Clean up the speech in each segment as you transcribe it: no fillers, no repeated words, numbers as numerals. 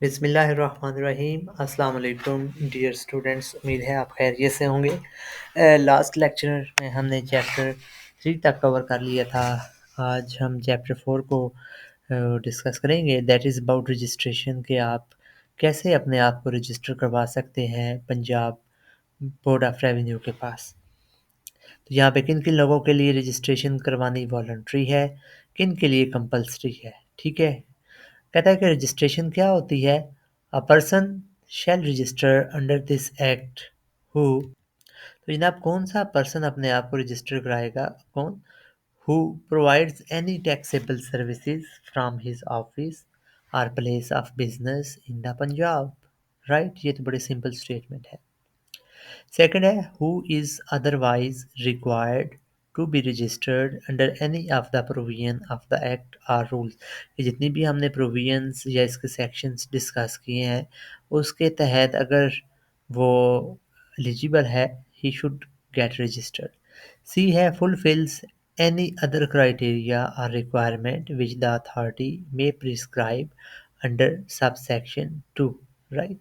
बिस्मिल्लाहिर्रहमानिर्रहीम अस्सलाम वालेकुम डियर स्टूडेंट्स। उम्मीद है आप खैरियत से होंगे। लास्ट लेक्चर में हमने चैप्टर 3 तक कवर कर लिया था। आज हम चैप्टर 4 को डिस्कस करेंगे, दैट इज़ अबाउट रजिस्ट्रेशन, कि आप कैसे अपने आप को रजिस्टर करवा सकते हैं पंजाब बोर्ड ऑफ रेवेन्यू के पास। तो यहाँ पे किन किन लोगों के लिए रजिस्ट्रेशन करवानी वॉलंटरी है, किन के लिए कंपलसरी है। ठीक है, कहता है कि रजिस्ट्रेशन क्या होती है। A person shall register under this act who, तो जनाब कौन सा पर्सन अपने आप को रजिस्टर कराएगा, कौन, who provides any taxable services from his office or place of business in the Punjab. Right, ये तो बड़ी सिंपल स्टेटमेंट है। सेकंड है who is otherwise required to be registered under any of the provision of the act or rules. ये जितनी भी हमने provisions या इसके सेक्शंस डिस्कस किए हैं उसके तहत अगर वो एलिजिबल है, ही शुड गेट रजिस्टर्ड। सी है fulfils any other criteria or requirement which the authority may prescribe under subsection 2, right?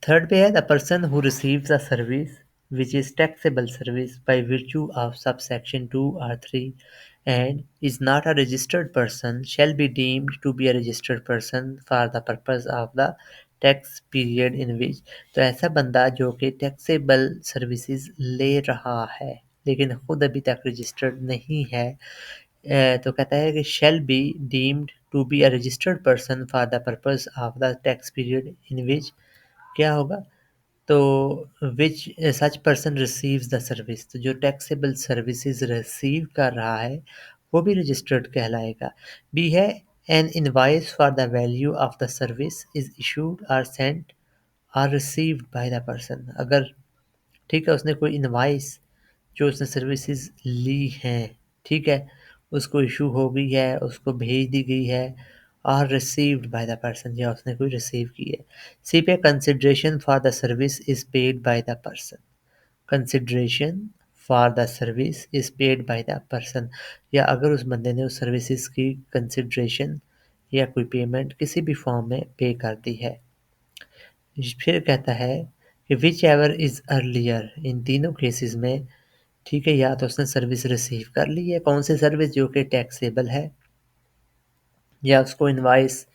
Third पे है the person who receives a service which is taxable service by virtue of subsection 2 or 3 and is not a registered person shall be deemed to be a registered person for the purpose of the tax period in which. तो ऐसा बंदा जो कि taxable services ले रहा है लेकिन खुद अभी तक रजिस्टर्ड नहीं है, तो कहता है कि shall be deemed to be a registered person for the purpose of the tax period in which क्या होगा, तो which such person receives the service, तो जो टैक्सेबल सर्विसेज रिसीव कर रहा है वो भी रजिस्टर्ड कहलाएगा। बी है an invoice for the value of the service is issued or sent or received by the person। अगर ठीक है उसने कोई इनवाइस जो उसने सर्विसेज ली हैं, ठीक है, उसको इशू हो गई है, उसको भेज दी गई है, और रिसीव्ड बाय द पर्सन या उसने कोई रिसीव की है। सी पे consideration for the service is paid by the person. Consideration for the service is paid by the person, या अगर उस बंदे ने उस सर्विसेज की कंसिडरेशन या कोई पेमेंट किसी भी फॉर्म में पे कर दी है। फिर कहता है कि विच एवर इज़ अर्लियर, इन तीनों केसेस में, ठीक है, या तो उसने सर्विस रिसीव कर ली है, कौन सी सर्विस जो कि टैक्सेबल है, या उसको इनवाइस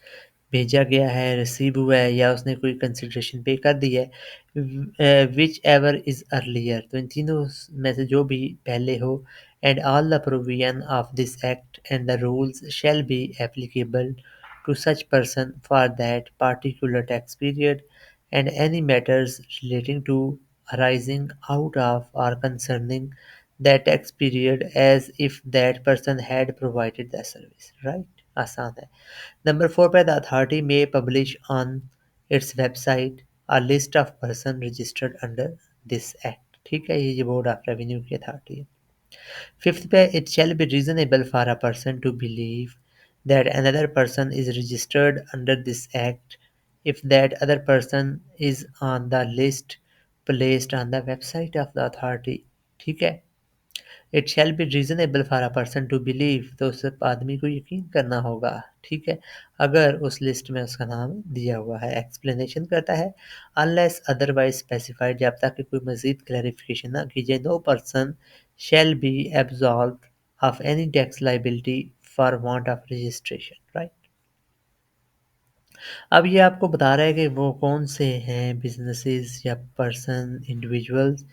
भेजा गया है, रिसीव हुआ है, या उसने कोई कंसिडरेशन पे कर दी है। विच एवर इज़ अर्लियर, तो इन तीनों में से जो भी पहले हो। And all the provision of this act and the rules shall be applicable to such person for that particular tax period and any matters relating to arising out of or concerning that tax period as if that person had provided the service, right? आसान है। Number 4 पे the authority may publish on its website a list of person registered under this act. ठीक है, ये board of revenue की authority है। Fifth पे it shall be reasonable for a person to believe that another person is registered under this act if that other person is on the list placed on the website of the authority। ठीक है, it shall be reasonable for a person to believe, तो उस आदमी को यकीन करना होगा, ठीक है, अगर उस लिस्ट में उसका नाम दिया हुआ है। एक्सप्लेनेशन करता है अनलेस अदरवाइज स्पेसिफाइड, जब तक कि कोई मजीद क्लैरिफिकेशन ना की जाए, no person shall be absolve of any tax liability for want of registration, right. अब ये आपको बता रहा है कि वो कौन से हैं बिजनेसेस या पर्सन इंडिविजुअल्स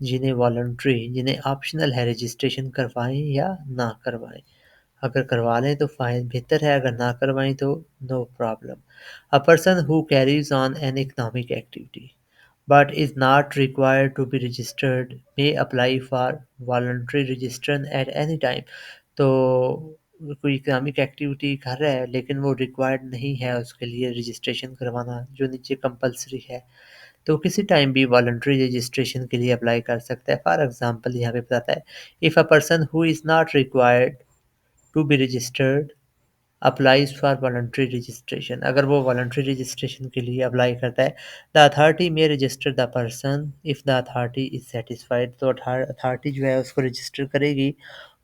जिन्हें वॉलंटरी, जिन्हें ऑप्शनल है रजिस्ट्रेशन करवाएं या ना करवाएं। अगर करवा लें तो फाइन बेहतर है, अगर ना करवाएं तो no problem. A person who carries on an economic activity but is not required to be registered may apply for voluntary registration at any time। तो कोई इकोनॉमिक एक्टिविटी कर रहा है लेकिन वो रिक्वायर्ड नहीं है उसके लिए रजिस्ट्रेशन करवाना, जो नीचे कंपलसरी है, तो किसी टाइम भी वॉलंटरी रजिस्ट्रेशन के लिए अप्लाई कर सकता है। फॉर एग्जांपल यहाँ पे बताता है if a person who is not required to be registered applies for voluntary registration, अगर वो वॉलंटरी रजिस्ट्रेशन के लिए अप्लाई करता है, the authority may register the person if the authority is satisfied, तो अथॉरिटी जो है उसको रजिस्टर करेगी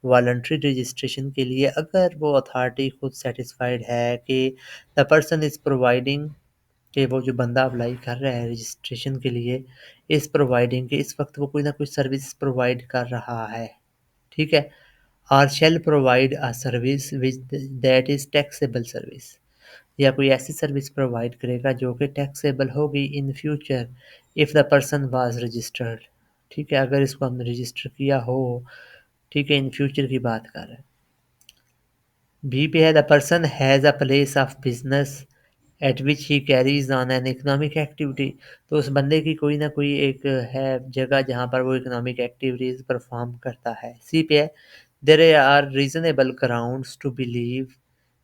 वॉलंटरी रजिस्ट्रेशन के लिए अगर वो अथॉरिटी खुद सेटिस्फाइड है कि द पर्सन इज़ प्रोवाइडिंग, कि वो जो बंदा अप्लाई कर रहा है रजिस्ट्रेशन के लिए इज़ प्रोवाइडिंग, कि इस वक्त वो कोई ना कोई सर्विस प्रोवाइड कर रहा है, ठीक है, और shall provide a service which that is taxable service, या कोई ऐसी सर्विस प्रोवाइड करेगा जो कि टैक्सेबल होगी in future if the person was registered, ठीक है, अगर इसको हमने रजिस्टर किया हो, ठीक है, इन फ्यूचर की बात कर रहे हैं। बी पे है the person has a place of business at which he carries on an economic activity, तो उस बंदे की कोई ना कोई एक है जगह जहाँ पर वो इकोनॉमिक एक्टिविटीज़ परफॉर्म करता है। सी पे है there are reasonable grounds to believe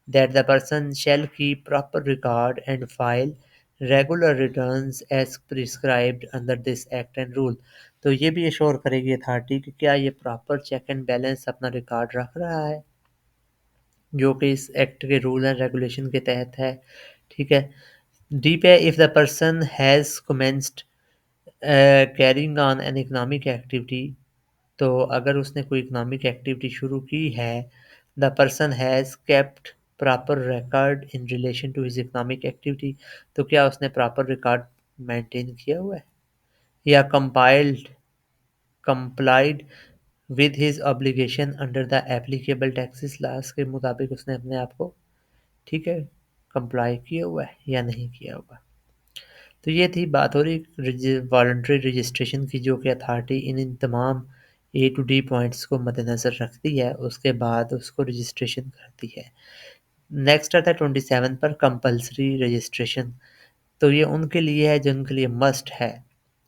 that the person shall keep proper record and file regular returns as prescribed under this act and rule, तो ये भी एश्योर करेगी अथॉरिटी कि क्या ये प्रॉपर चेक एंड बैलेंस अपना रिकॉर्ड रख रहा है जो कि इस एक्ट के रूल एंड रेगुलेशन के तहत है, ठीक है। डी पे if the person has commenced carrying on an economic activity, तो अगर उसने कोई इकोनॉमिक एक्टिविटी शुरू की है, the person has kept proper record in relation to his economic activity, तो क्या उसने प्रॉपर रिकॉर्ड मेंटेन किया हुआ है, या complied with his obligation under the applicable taxes laws, के मुताबिक उसने अपने आप को, ठीक है, कंप्लाई किया हुआ है या नहीं किया हुआ। तो ये थी बात हो रही वॉलंटरी रजिस्ट्रेशन की, जो कि अथॉरिटी इन तमाम ए टू डी पॉइंट्स को मद्देनज़र रखती है, उसके बाद उसको रजिस्ट्रेशन करती है। नेक्स्ट आता है 27 पर कंपल्सरी रजिस्ट्रेशन, तो ये उनके लिए है जिनके लिए मस्ट है।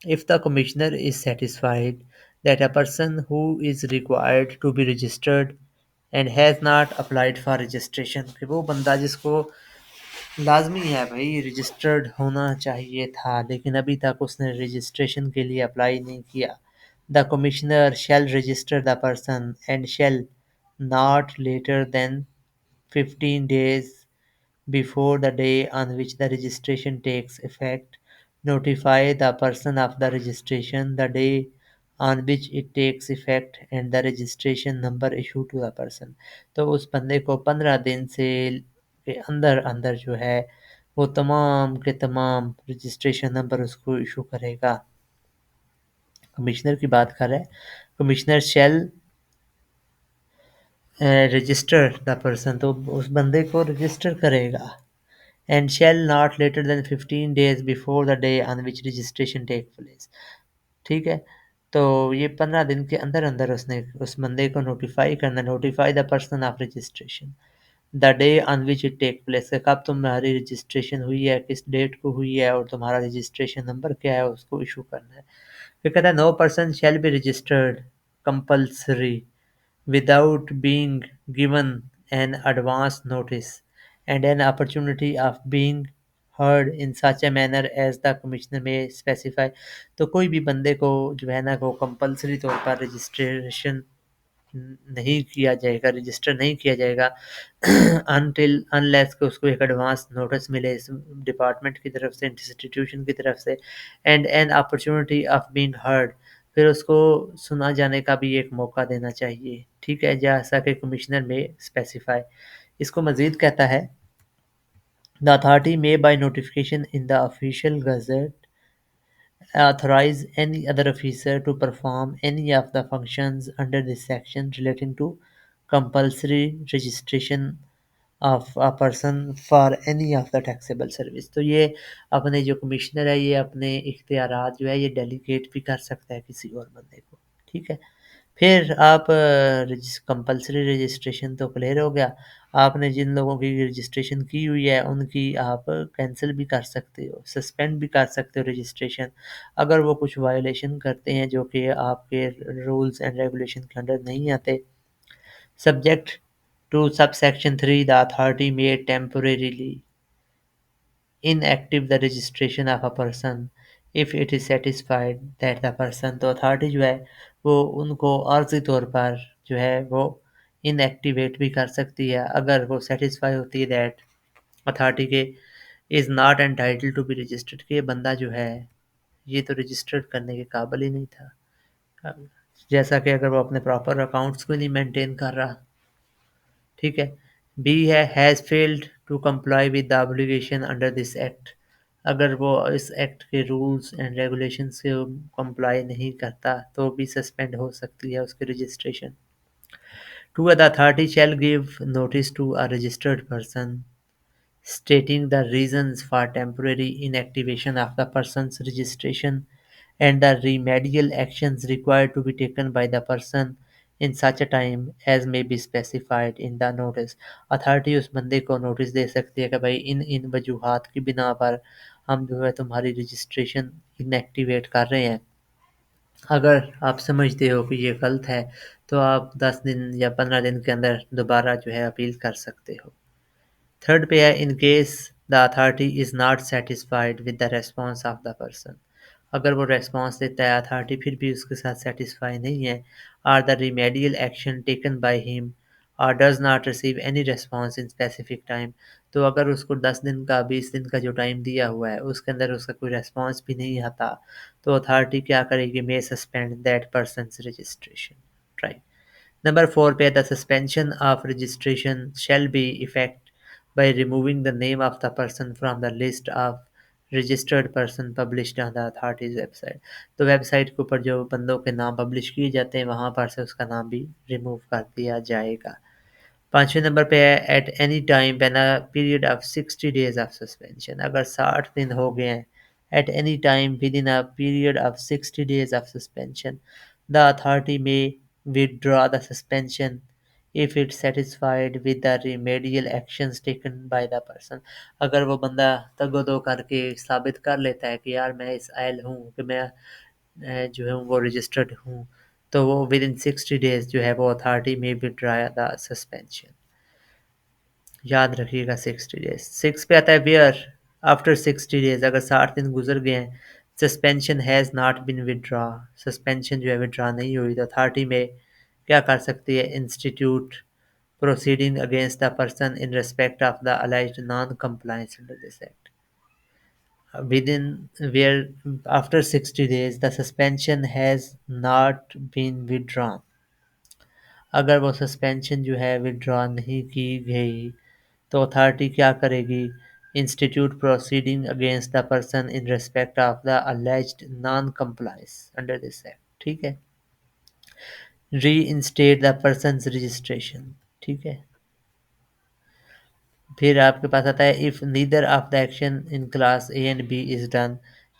If the commissioner is satisfied that a person who is required to be registered and has not applied for registration, कि वो बंदा जिसको लाज़मी है भाई रजिस्टर्ड होना चाहिए था लेकिन अभी तक उसने रजिस्ट्रेशन के लिए अप्लाई नहीं किया, the commissioner shall register the person and shall not later than 15 days before the day on which the registration takes effect, notify the person of the registration the day on which it takes effect and the registration number issued to the person, तो उस बंदे को 15 दिन से के अंदर अंदर जो है वो तमाम के तमाम रजिस्ट्रेशन नंबर उसको इशू करेगा। कमिश्नर की बात कर रहे हैं, commissioner shall register the person, तो उस बंदे को रजिस्टर करेगा and shall not later than 15 days before the day on which registration take place, ठीक है। तो ये 15 दिन के अंदर अंदर उसने उस बंदे को नोटिफाई करना, notify the person of registration the day on which it take place, कब तुम्हारी रजिस्ट्रेशन हुई है, किस डेट को हुई है और तुम्हारा रजिस्ट्रेशन नंबर क्या है, उसको इशू करना है। फिर कहता है no person shall be registered compulsory without being given an advance notice and an opportunity of being heard in such a manner as the commissioner may specify, तो कोई भी बंदे को जो है ना वो कंपलसरी तौर पर रजिस्ट्रेशन नहीं किया जाएगा, रजिस्टर नहीं किया जाएगा अनटिल अनलेस कि उसको एक एडवांस नोटिस मिले इस डिपार्टमेंट की तरफ से, इंस्टीट्यूशन की तरफ से, and an opportunity of being heard, फिर उसको सुना जाने का भी एक मौका देना चाहिए, ठीक है, जैसा कि कमिश्नर में स्पेसिफाई। इसको मजीद कहता है the authority may by notification in the official gazette authorize any other officer to perform any of the functions under this section relating to compulsory registration of a person for any of the taxable service, तो ये अपने जो commissioner है ये अपने इख्तियारात जो है ये डेलीगेट भी कर सकता है किसी और बंदे को, ठीक है। फिर आप कंपल्सरी रजिस्ट्रेशन तो क्लियर हो गया, आपने जिन लोगों की रजिस्ट्रेशन की हुई है उनकी आप कैंसिल भी कर सकते हो, सस्पेंड भी कर सकते हो रजिस्ट्रेशन, अगर वो कुछ वायोलेशन करते हैं जो कि आपके रूल्स एंड रेगुलेशन के अंडर नहीं आते। Subject to sub section 3 the authority may temporarily inactive the registration of a person if it is satisfied that the person, तो अथॉरिटी जो है वो उनको आर्जी तौर पर जो है वो इनएक्टिवेट भी कर सकती है अगर वो सेटिस्फाई होती है दैट अथॉरिटी के is not entitle to be registered, कि ये बंदा जो है ये तो रजिस्टर्ड करने के काबिल ही नहीं था। जैसा कि अगर वो अपने प्रॉपर अकाउंट्स को नहीं मेंटेन कर रहा, ठीक है। बी है has failed to comply with the obligation under this act. अगर वो इस एक्ट के रूल्स एंड रेगुलेशंस से कंप्लाई नहीं करता तो भी सस्पेंड हो सकती है उसकी registration. Two the authority shall give notice to a registered person stating the reasons for temporary inactivation of the person's registration and the remedial actions required to be taken by the person in such a time as may be specified in the notice। Authority उस बंदे को notice दे सकती है कि भाई इन इन वजूहात की बिना पर हम जो है तुम्हारी रजिस्ट्रेशन इनएक्टिवेट कर रहे हैं। अगर आप समझते हो कि ये गलत है तो आप 10 दिन या 15 दिन के अंदर दोबारा जो है अपील कर सकते हो। थर्ड पे है in case the authority is not satisfied with the response of the person. अगर वो रेस्पॉन्स देता है अथॉरिटी फिर भी उसके साथ सेटिस्फाई नहीं है, or the remedial action taken by him or does not receive any response in specific time. तो अगर उसको 10 दिन का 20 दिन का जो टाइम दिया हुआ है उसके अंदर उसका कोई रेस्पॉन्स भी नहीं आता तो अथॉरिटी क्या करेगी, may suspend that person registration. Right. Number 4 पे the suspension of registration shall be effect by removing the name of the person from the list of registered person published on the authority's website। तो website के ऊपर जो बंदों के नाम publish किए जाते हैं वहाँ पर से उसका नाम भी रिमूव कर दिया जाएगा। पाँचवें नंबर पे है at any time when a period of 60 days of suspension. अगर 60 दिन हो गए हैं at any time with in a period of 60 days of suspension the authority में withdraw the suspension if it's satisfied with the remedial actions taken by the person। अगर वो बंदा तगो करके साबित कर लेता है कि यार मैं इस आयल हूँ कि मैं जो है वो रजिस्टर्ड हूँ तो वो विद इन 60 डेज जो है वो अथॉरिटी में विड्रा द सस्पेंशन। याद रखिएगा 60 डेज। 6 पे आता है वेयर आफ्टर 60 डेज अगर 60 दिन गुजर गए हैं suspension has not been withdraw, suspension जो है विड्रॉ नहीं हुई तो अथॉरिटी में क्या कर सकती है, institute proceeding against the person in respect of the alleged non compliance under this act. Within where after 60 days the suspension has not been withdrawn। अगर वो सस्पेंशन जो है विड्रॉ नहीं की गई तो अथॉरिटी क्या करेगी, institute proceeding against the person in respect of the alleged non compliance under this act. ठीक है। री इंस्टेट द पर्सन रजिस्ट्रेशन। ठीक है। फिर आपके पास आता है if neither of the action in class A and B is done,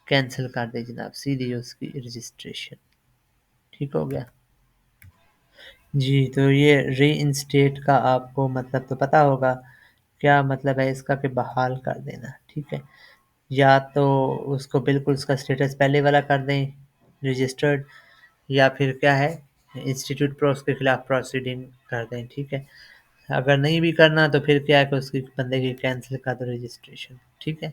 cancel कर दे जनाब सीधी उसकी रजिस्ट्रेशन। ठीक हो गया जी। तो ये री इंस्टेट का आपको मतलब तो पता होगा क्या मतलब है इसका, कि बहाल कर देना। ठीक है। या तो उसको बिल्कुल उसका स्टेटस पहले वाला कर दें रजिस्टर्ड, या फिर क्या है इंस्टीट्यूट पर उसके खिलाफ प्रोसीडिंग कर दें। ठीक है। अगर नहीं भी करना तो फिर क्या है कि उसकी बंदे की कैंसिल कर दो रजिस्ट्रेशन। ठीक है।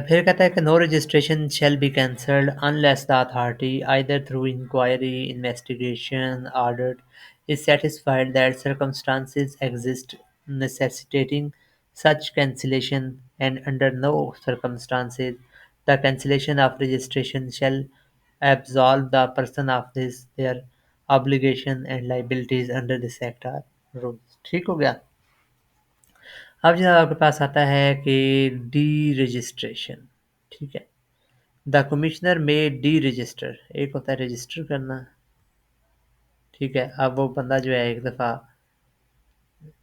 फिर कहता है कि no registration shall be cancelled unless the authority either through inquiry investigation order is satisfied that circumstances exist necessitating such cancellation and under no circumstances the cancellation of registration shall absolve the person of this their obligation and liabilities under this act or rules। ठीक हो गया। अब जनाब आपके पास आता है कि डी रजिस्ट्रेशन। ठीक है। द कमिश्नर में डी रजिस्टर, एक होता है रजिस्टर करना। ठीक है। अब वो बंदा जो है एक दफ़ा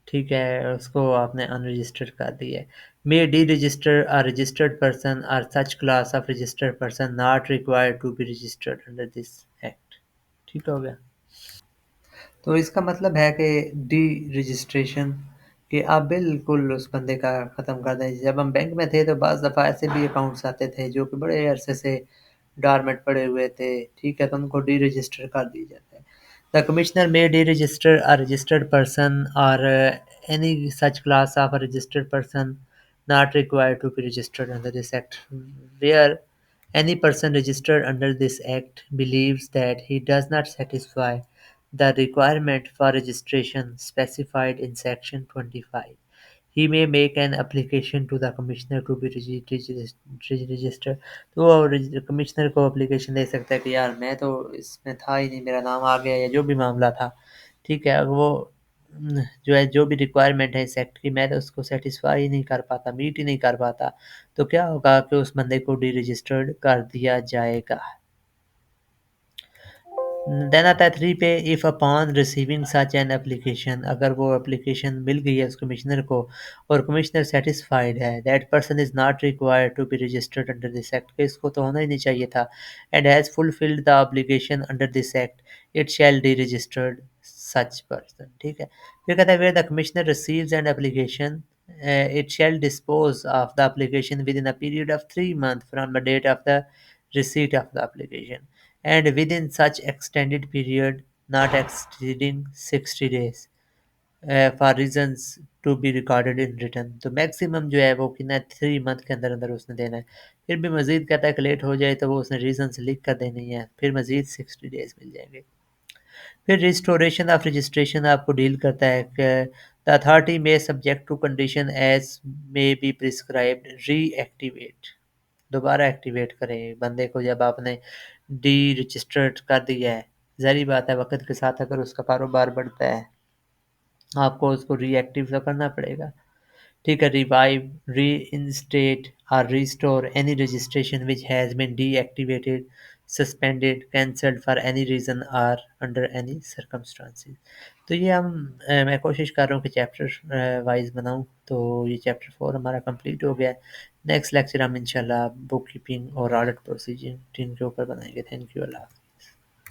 ठीक है उसको आपने अनरजिस्टर्ड कर दिया है। May deregister a registered person or such class of registered person not required to be registered under this act. ठीक हो गया। तो इसका मतलब है कि डी रजिस्ट्रेशन कि आप बिल्कुल उस बंदे का ख़त्म कर दें। जब हम बैंक में थे तो बाज़ दफ़ा ऐसे भी अकाउंट्स आते थे जो कि बड़े अरसे से डॉर्मेंट पड़े हुए थे। ठीक है। तो उनको डी रजिस्टर कर दिया जाता है। The commissioner may deregister a registered person or any such class of a registered person not required to be registered under this act where any person registered under this act believes that he does not satisfy the requirement for registration specified in section 25 he may make an application to the commissioner to be registered. तो वो commissioner को application दे सकता है कि यार मैं तो इसमें था ही नहीं, मेरा नाम आ गया या जो भी मामला था, ठीक है। अगर वो जो है जो भी रिक्वायरमेंट है इस एक्ट की, मैं तो उसको सेटिस्फाई नहीं कर पाता, मीट ही नहीं कर पाता, तो क्या होगा कि उस बंदे को डी रजिस्टर्ड कर दिया जाएगा। देन आता है 3 पे, if upon receiving such an application, अगर वो एप्लीकेशन मिल गई है उस कमिश्नर को और कमिश्नर सेटिस्फाइड है that person is not required to be registered under this act, के इसको तो होना ही नहीं चाहिए था, and has fulfilled the obligation under this act, it shall deregistered such person, ठीक है। फिर कहता है where the commissioner receives an application it shall dispose of the application within a period of 3 months from the date of the receipt of the application, and within such extended period not exceeding 60 days for reasons to be recorded in written। तो maximum जो है वो कितना 3 month के अंदर अंदर उसने देना है। फिर भी मजीद कहता है कि लेट हो जाए तो वो उसने रीजंस लिख कर देनी है, फिर मजीद 60 डेज मिल जाएंगे। फिर रिस्टोरेशन ऑफ रजिस्ट्रेशन आपको डील करता है कि the authority may subject to condition as may be prescribed reactivate, दोबारा एक्टिवेट करें बंदे को जब आपने डी रजिस्टर्ड कर दिया है। ज़ाहिर बात है वक्त के साथ अगर उसका कारोबार बढ़ता है आपको उसको रीएक्टिव तो करना पड़ेगा, ठीक है। Revive, reinstate or restore any registration which has been deactivated, suspended, cancelled for any reason or under any circumstances। तो ये मैं कोशिश कर रहा हूँ कि चैप्टर वाइज बनाऊँ, तो ये चैप्टर 4 हमारा कंप्लीट हो गया है। नेक्स्ट लेक्चर हम इंशाल्लाह बुक कीपिंग और ऑडिट प्रोसीजिंग के ऊपर बनाएंगे। Thank you, Allah.